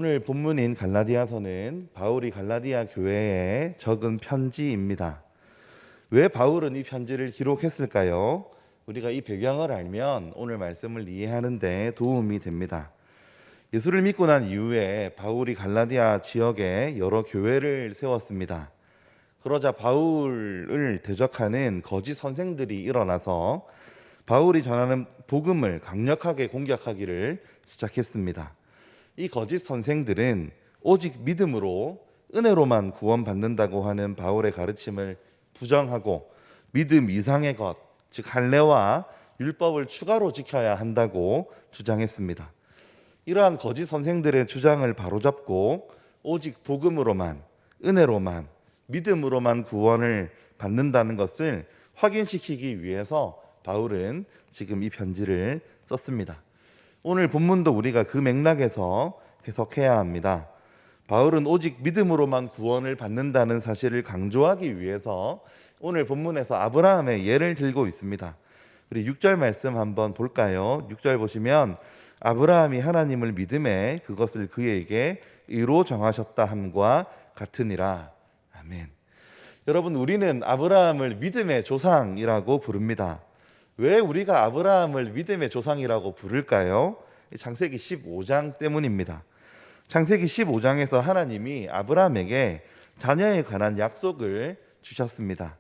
오늘 본문인 갈라디아서는 바울이 갈라디아 교회에 적은 편지입니다. 왜 바울은 이 편지를 기록했을까요? 우리가 이 배경을 알면 오늘 말씀을 이해하는 데 도움이 됩니다. 예수를 믿고 난 이후에 바울이 갈라디아 지역에 여러 교회를 세웠습니다. 그러자 바울을 대적하는 거짓 선생들이 일어나서 바울이 전하는 복음을 강력하게 공격하기를 시작했습니다. 이 거짓 선생들은 오직 믿음으로 은혜로만 구원받는다고 하는 바울의 가르침을 부정하고 믿음 이상의 것, 즉 할례와 율법을 추가로 지켜야 한다고 주장했습니다. 이러한 거짓 선생들의 주장을 바로잡고 오직 복음으로만, 은혜로만, 믿음으로만 구원을 받는다는 것을 확인시키기 위해서 바울은 지금 이 편지를 썼습니다. 오늘 본문도 우리가 그 맥락에서 해석해야 합니다. 바울은 오직 믿음으로만 구원을 받는다는 사실을 강조하기 위해서 오늘 본문에서 아브라함의 예를 들고 있습니다. 우리 6절 말씀 한번 볼까요? 6절 보시면 아브라함이 하나님을 믿음에 그것을 그에게 의로 정하셨다 함과 같으니라. 아멘. 여러분, 우리는 아브라함을 믿음의 조상이라고 부릅니다. 왜 우리가 아브라함을 믿음의 조상이라고 부를까요? 창세기 15장 때문입니다. 창세기 15장에서 하나님이 아브라함에게 자녀에 관한 약속을 주셨습니다.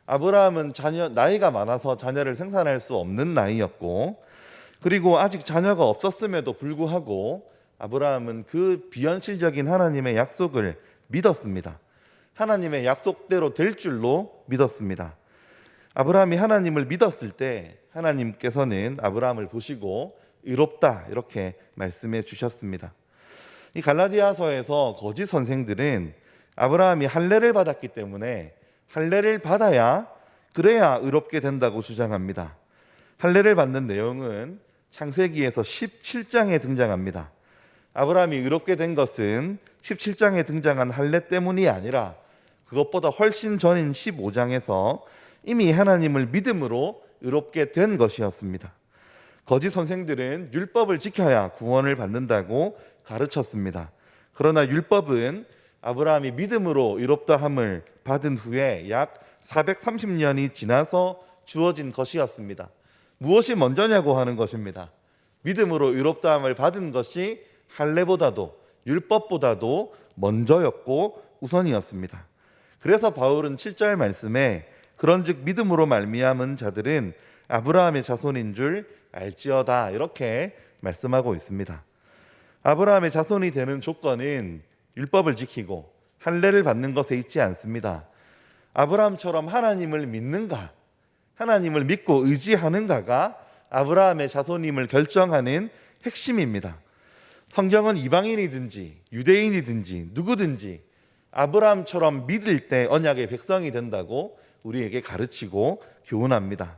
아브라함은 나이가 많아서 자녀를 생산할 수 없는 나이였고, 그리고 아직 자녀가 없었음에도 불구하고 아브라함은 그 비현실적인 하나님의 약속을 믿었습니다. 하나님의 약속대로 될 줄로 믿었습니다. 아브라함이 하나님을 믿었을 때 하나님께서는 아브라함을 보시고 의롭다 이렇게 말씀해 주셨습니다. 이 갈라디아서에서 거짓 선생들은 아브라함이 할례를 받았기 때문에 할례를 받아야 그래야 의롭게 된다고 주장합니다. 할례를 받는 내용은 창세기에서 17장에 등장합니다. 아브라함이 의롭게 된 것은 17장에 등장한 할례 때문이 아니라 그것보다 훨씬 전인 15장에서 이미 하나님을 믿음으로 의롭게 된 것이었습니다. 거짓 선생들은 율법을 지켜야 구원을 받는다고 가르쳤습니다. 그러나 율법은 아브라함이 믿음으로 의롭다함을 받은 후에 약 430년이 지나서 주어진 것이었습니다. 무엇이 먼저냐고 하는 것입니다. 믿음으로 의롭다함을 받은 것이 할례보다도 율법보다도 먼저였고 우선이었습니다. 그래서 바울은 7절 말씀에 그런즉 믿음으로 말미암은 자들은 아브라함의 자손인 줄 알지어다 이렇게 말씀하고 있습니다. 아브라함의 자손이 되는 조건은 율법을 지키고 할례를 받는 것에 있지 않습니다. 아브라함처럼 하나님을 믿는가, 하나님을 믿고 의지하는가가 아브라함의 자손임을 결정하는 핵심입니다. 성경은 이방인이든지 유대인이든지 누구든지 아브라함처럼 믿을 때 언약의 백성이 된다고 우리에게 가르치고 교훈합니다.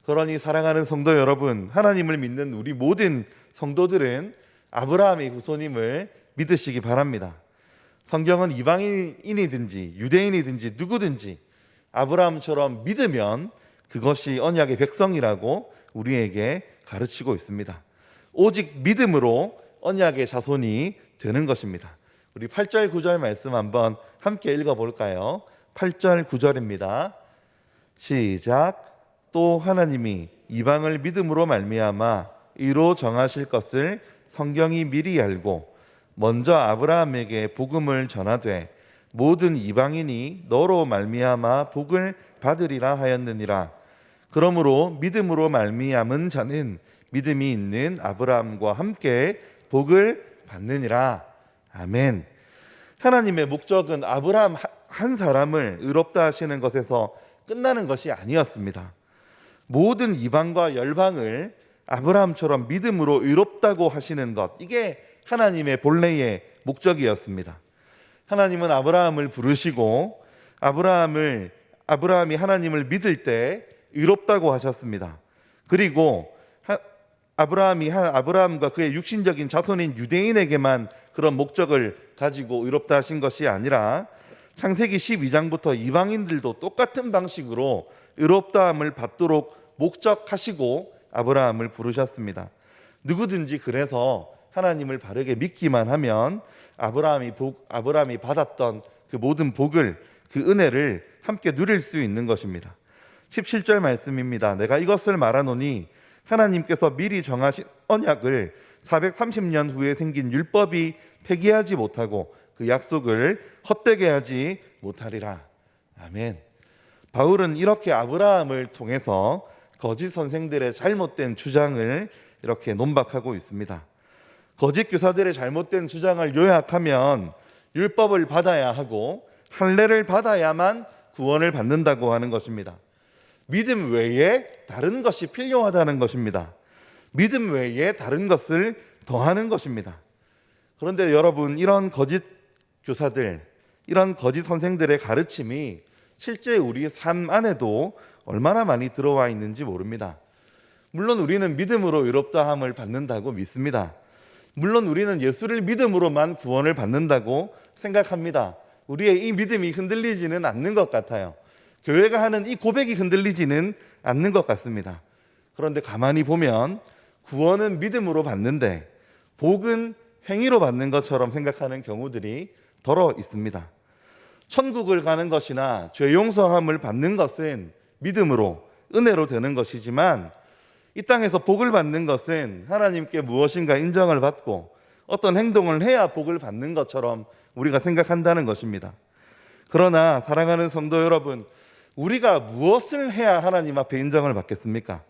그러니 사랑하는 성도 여러분, 하나님을 믿는 우리 모든 성도들은 아브라함의 후손임을 믿으시기 바랍니다. 성경은 이방인이든지 유대인이든지 누구든지 아브라함처럼 믿으면 그것이 언약의 백성이라고 우리에게 가르치고 있습니다. 오직 믿음으로 언약의 자손이 되는 것입니다. 우리 8절 9절 말씀 한번 함께 읽어볼까요? 8절 9절입니다. 시작. 또 하나님이 이방을 믿음으로 말미암아 의로 정하실 것을 성경이 미리 알고 먼저 아브라함에게 복음을 전하되 모든 이방인이 너로 말미암아 복을 받으리라 하였느니라. 그러므로 믿음으로 말미암은 자는 믿음이 있는 아브라함과 함께 복을 받느니라. 아멘. 하나님의 목적은 아브라함 한 사람을 의롭다 하시는 것에서 끝나는 것이 아니었습니다. 모든 이방과 열방을 아브라함처럼 믿음으로 의롭다고 하시는 것, 이게 하나님의 본래의 목적이었습니다. 하나님은 아브라함을 부르시고 아브라함이 하나님을 믿을 때 의롭다고 하셨습니다. 그리고 아브라함과 그의 육신적인 자손인 유대인에게만 그런 목적을 가지고 의롭다 하신 것이 아니라 창세기 12장부터 이방인들도 똑같은 방식으로 의롭다함을 받도록 목적하시고 아브라함을 부르셨습니다. 누구든지 그래서 하나님을 바르게 믿기만 하면 아브라함이 받았던 그 모든 복을, 그 은혜를 함께 누릴 수 있는 것입니다. 17절 말씀입니다. 내가 이것을 말하노니 하나님께서 미리 정하신 언약을 430년 후에 생긴 율법이 폐기하지 못하고 그 약속을 헛되게 하지 못하리라. 아멘. 바울은 이렇게 아브라함을 통해서 거짓 선생들의 잘못된 주장을 이렇게 논박하고 있습니다. 거짓 교사들의 잘못된 주장을 요약하면 율법을 받아야 하고 할례를 받아야만 구원을 받는다고 하는 것입니다. 믿음 외에 다른 것이 필요하다는 것입니다. 믿음 외에 다른 것을 더하는 것입니다. 그런데 여러분, 이런 거짓 교사들, 이런 거짓 선생들의 가르침이 실제 우리 삶 안에도 얼마나 많이 들어와 있는지 모릅니다. 물론 우리는 믿음으로 의롭다함을 받는다고 믿습니다. 물론 우리는 예수를 믿음으로만 구원을 받는다고 생각합니다. 우리의 이 믿음이 흔들리지는 않는 것 같아요. 교회가 하는 이 고백이 흔들리지는 않는 것 같습니다. 그런데 가만히 보면 구원은 믿음으로 받는데 복은 행위로 받는 것처럼 생각하는 경우들이 더러 있습니다. 천국을 가는 것이나 죄 용서함을 받는 것은 믿음으로, 은혜로 되는 것이지만 이 땅에서 복을 받는 것은 하나님께 무엇인가 인정을 받고 어떤 행동을 해야 복을 받는 것처럼 우리가 생각한다는 것입니다. 그러나 사랑하는 성도 여러분, 우리가 무엇을 해야 하나님 앞에 인정을 받겠습니까?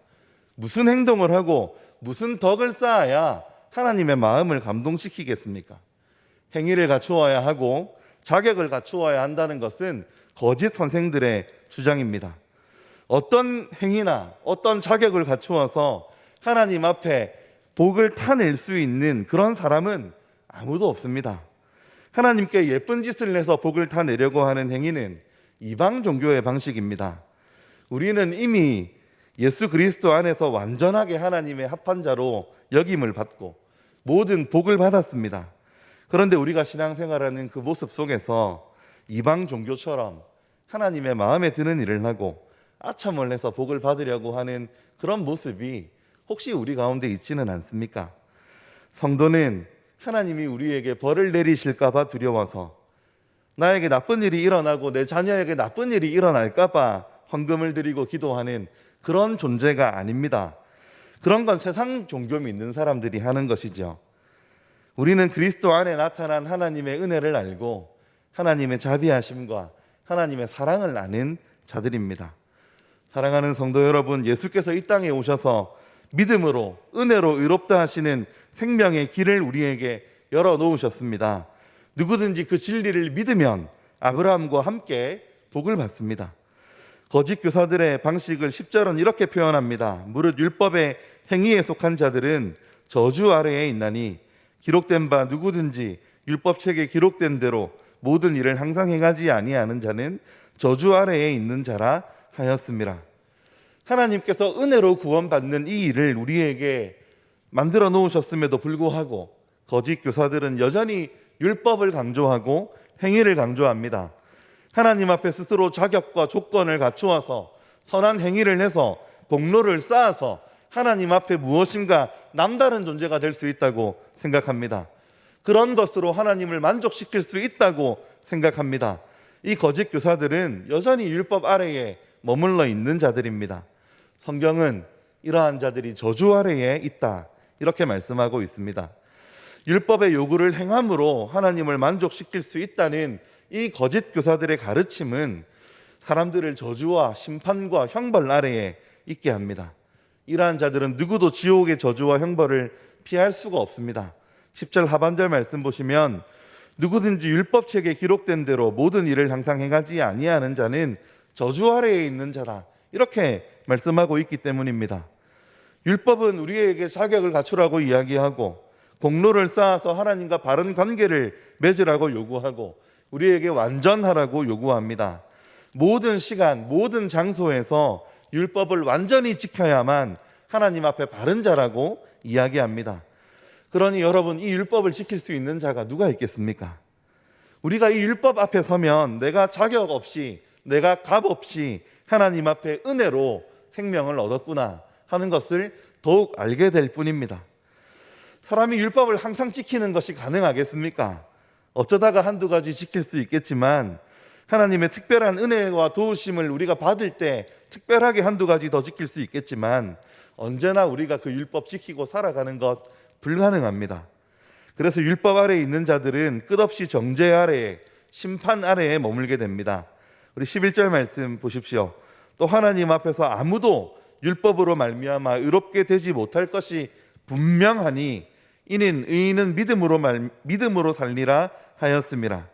무슨 행동을 하고 무슨 덕을 쌓아야 하나님의 마음을 감동시키겠습니까? 행위를 갖추어야 하고 자격을 갖추어야 한다는 것은 거짓 선생들의 주장입니다. 어떤 행위나 어떤 자격을 갖추어서 하나님 앞에 복을 타낼 수 있는 그런 사람은 아무도 없습니다. 하나님께 예쁜 짓을 내서 복을 타내려고 하는 행위는 이방 종교의 방식입니다. 우리는 이미 예수 그리스도 안에서 완전하게 하나님의 합한 자로 여김을 받고 모든 복을 받았습니다. 그런데 우리가 신앙생활하는 그 모습 속에서 이방 종교처럼 하나님의 마음에 드는 일을 하고 아첨을 해서 복을 받으려고 하는 그런 모습이 혹시 우리 가운데 있지는 않습니까? 성도는 하나님이 우리에게 벌을 내리실까 봐 두려워서, 나에게 나쁜 일이 일어나고 내 자녀에게 나쁜 일이 일어날까 봐 헌금을 드리고 기도하는 그런 존재가 아닙니다. 그런 건 세상 종교 믿는 사람들이 하는 것이죠. 우리는 그리스도 안에 나타난 하나님의 은혜를 알고 하나님의 자비하심과 하나님의 사랑을 아는 자들입니다. 사랑하는 성도 여러분, 예수께서 이 땅에 오셔서 믿음으로 은혜로 의롭다 하시는 생명의 길을 우리에게 열어놓으셨습니다. 누구든지 그 진리를 믿으면 아브라함과 함께 복을 받습니다. 거짓 교사들의 방식을 10절은 이렇게 표현합니다. 무릇 율법의 행위에 속한 자들은 저주 아래에 있나니 기록된 바 누구든지 율법책에 기록된 대로 모든 일을 항상 행하지 아니하는 자는 저주 아래에 있는 자라 하였습니다. 하나님께서 은혜로 구원받는 이 일을 우리에게 만들어 놓으셨음에도 불구하고 거짓 교사들은 여전히 율법을 강조하고 행위를 강조합니다. 하나님 앞에 스스로 자격과 조건을 갖추어서 선한 행위를 해서 공로를 쌓아서 하나님 앞에 무엇인가 남다른 존재가 될 수 있다고 생각합니다. 그런 것으로 하나님을 만족시킬 수 있다고 생각합니다. 이 거짓 교사들은 여전히 율법 아래에 머물러 있는 자들입니다. 성경은 이러한 자들이 저주 아래에 있다, 이렇게 말씀하고 있습니다. 율법의 요구를 행함으로 하나님을 만족시킬 수 있다는 이 거짓 교사들의 가르침은 사람들을 저주와 심판과 형벌 아래에 있게 합니다. 이러한 자들은 누구도 지옥의 저주와 형벌을 피할 수가 없습니다. 10절 하반절 말씀 보시면 누구든지 율법책에 기록된 대로 모든 일을 항상 행하지 아니하는 자는 저주 아래에 있는 자라, 이렇게 말씀하고 있기 때문입니다. 율법은 우리에게 자격을 갖추라고 이야기하고 공로를 쌓아서 하나님과 바른 관계를 맺으라고 요구하고 우리에게 완전하라고 요구합니다. 모든 시간, 모든 장소에서 율법을 완전히 지켜야만 하나님 앞에 바른 자라고 이야기합니다. 그러니 여러분, 이 율법을 지킬 수 있는 자가 누가 있겠습니까? 우리가 이 율법 앞에 서면 내가 자격 없이, 내가 값 없이 하나님 앞에 은혜로 생명을 얻었구나 하는 것을 더욱 알게 될 뿐입니다. 사람이 율법을 항상 지키는 것이 가능하겠습니까? 어쩌다가 한두 가지 지킬 수 있겠지만 하나님의 특별한 은혜와 도우심을 우리가 받을 때 특별하게 한두 가지 더 지킬 수 있겠지만 언제나 우리가 그 율법 지키고 살아가는 것 불가능합니다. 그래서 율법 아래에 있는 자들은 끝없이 정죄 아래에, 심판 아래에 머물게 됩니다. 우리 11절 말씀 보십시오. 또 하나님 앞에서 아무도 율법으로 말미암아 의롭게 되지 못할 것이 분명하니 이는 의인은 믿음으로 살리라 하였습니다.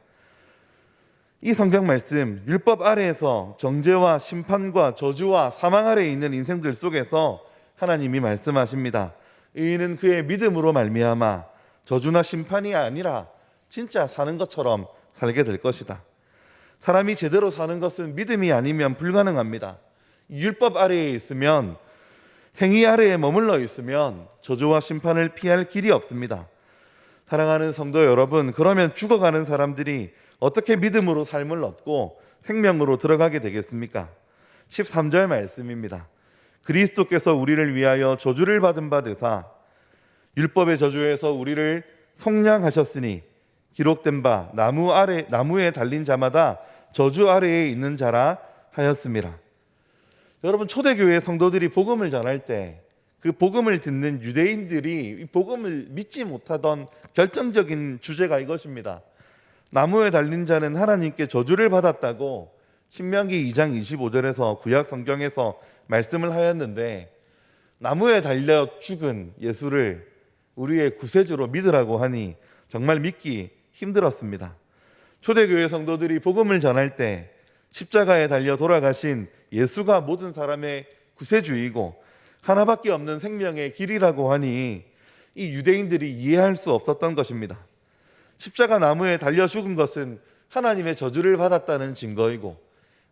이 성경 말씀, 율법 아래에서 정죄와 심판과 저주와 사망 아래에 있는 인생들 속에서 하나님이 말씀하십니다. 의인은 그의 믿음으로 말미암아 저주나 심판이 아니라 진짜 사는 것처럼 살게 될 것이다. 사람이 제대로 사는 것은 믿음이 아니면 불가능합니다. 율법 아래에 있으면, 행위 아래에 머물러 있으면 저주와 심판을 피할 길이 없습니다. 사랑하는 성도 여러분, 그러면 죽어가는 사람들이 어떻게 믿음으로 삶을 얻고 생명으로 들어가게 되겠습니까? 13절 말씀입니다. 그리스도께서 우리를 위하여 저주를 받은 바 되사 율법의 저주에서 우리를 속량하셨으니 기록된 바 나무에 달린 자마다 저주 아래에 있는 자라 하였습니다. 여러분, 초대교회 성도들이 복음을 전할 때 그 복음을 듣는 유대인들이 이 복음을 믿지 못하던 결정적인 주제가 이것입니다. 나무에 달린 자는 하나님께 저주를 받았다고 신명기 2장 25절에서 구약 성경에서 말씀을 하였는데, 나무에 달려 죽은 예수를 우리의 구세주로 믿으라고 하니 정말 믿기 힘들었습니다. 초대교회 성도들이 복음을 전할 때 십자가에 달려 돌아가신 예수가 모든 사람의 구세주이고 하나밖에 없는 생명의 길이라고 하니 이 유대인들이 이해할 수 없었던 것입니다. 십자가 나무에 달려 죽은 것은 하나님의 저주를 받았다는 증거이고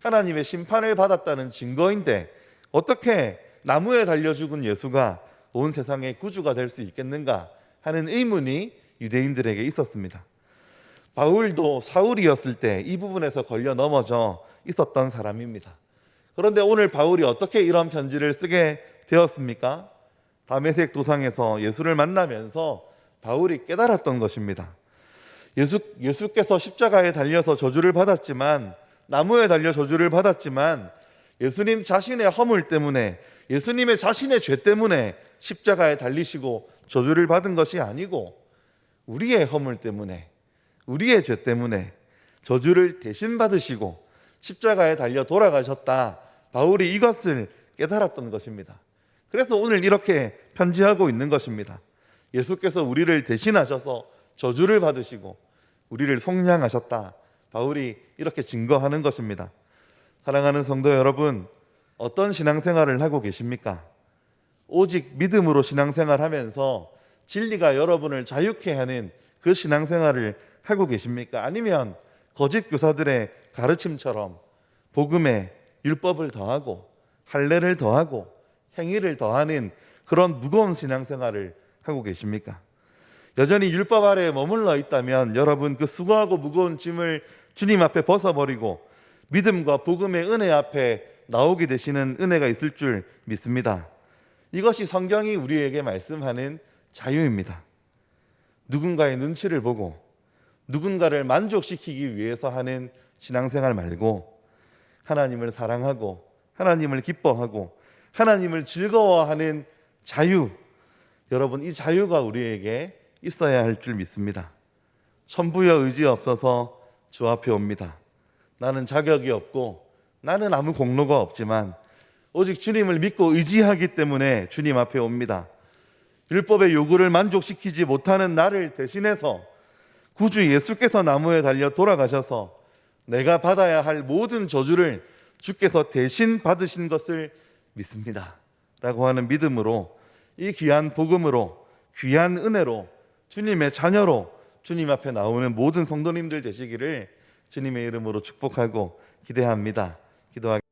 하나님의 심판을 받았다는 증거인데 어떻게 나무에 달려 죽은 예수가 온 세상의 구주가 될 수 있겠는가 하는 의문이 유대인들에게 있었습니다. 바울도 사울이었을 때 이 부분에서 걸려 넘어져 있었던 사람입니다. 그런데 오늘 바울이 어떻게 이런 편지를 쓰게 되었습니까? 다메섹 도상에서 예수를 만나면서 바울이 깨달았던 것입니다. 예수께서 십자가에 달려서 저주를 받았지만, 나무에 달려 저주를 받았지만 예수님 자신의 허물 때문에, 예수님의 자신의 죄 때문에 십자가에 달리시고 저주를 받은 것이 아니고 우리의 허물 때문에, 우리의 죄 때문에 저주를 대신 받으시고 십자가에 달려 돌아가셨다. 바울이 이것을 깨달았던 것입니다. 그래서 오늘 이렇게 편지하고 있는 것입니다. 예수께서 우리를 대신하셔서 저주를 받으시고 우리를 속량하셨다. 바울이 이렇게 증거하는 것입니다. 사랑하는 성도 여러분, 어떤 신앙생활을 하고 계십니까? 오직 믿음으로 신앙생활하면서 진리가 여러분을 자유케 하는 그 신앙생활을 하고 계십니까? 아니면 거짓 교사들의 가르침처럼 복음에 율법을 더하고 할례를 더하고 행위를 더하는 그런 무거운 신앙생활을 하고 계십니까? 여전히 율법 아래에 머물러 있다면 여러분 그 수고하고 무거운 짐을 주님 앞에 벗어버리고 믿음과 복음의 은혜 앞에 나오게 되시는 은혜가 있을 줄 믿습니다. 이것이 성경이 우리에게 말씀하는 자유입니다. 누군가의 눈치를 보고 누군가를 만족시키기 위해서 하는 신앙생활 말고 하나님을 사랑하고 하나님을 기뻐하고 하나님을 즐거워하는 자유, 여러분 이 자유가 우리에게 있어야 할 줄 믿습니다. 천부여 의지 없어서 주 앞에 옵니다. 나는 자격이 없고 나는 아무 공로가 없지만 오직 주님을 믿고 의지하기 때문에 주님 앞에 옵니다. 율법의 요구를 만족시키지 못하는 나를 대신해서 구주 예수께서 나무에 달려 돌아가셔서 내가 받아야 할 모든 저주를 주께서 대신 받으신 것을 믿습니다 라고 하는 믿음으로, 이 귀한 복음으로, 귀한 은혜로 주님의 자녀로 주님 앞에 나오는 모든 성도님들 되시기를 주님의 이름으로 축복하고 기대합니다. 기도하겠습니다.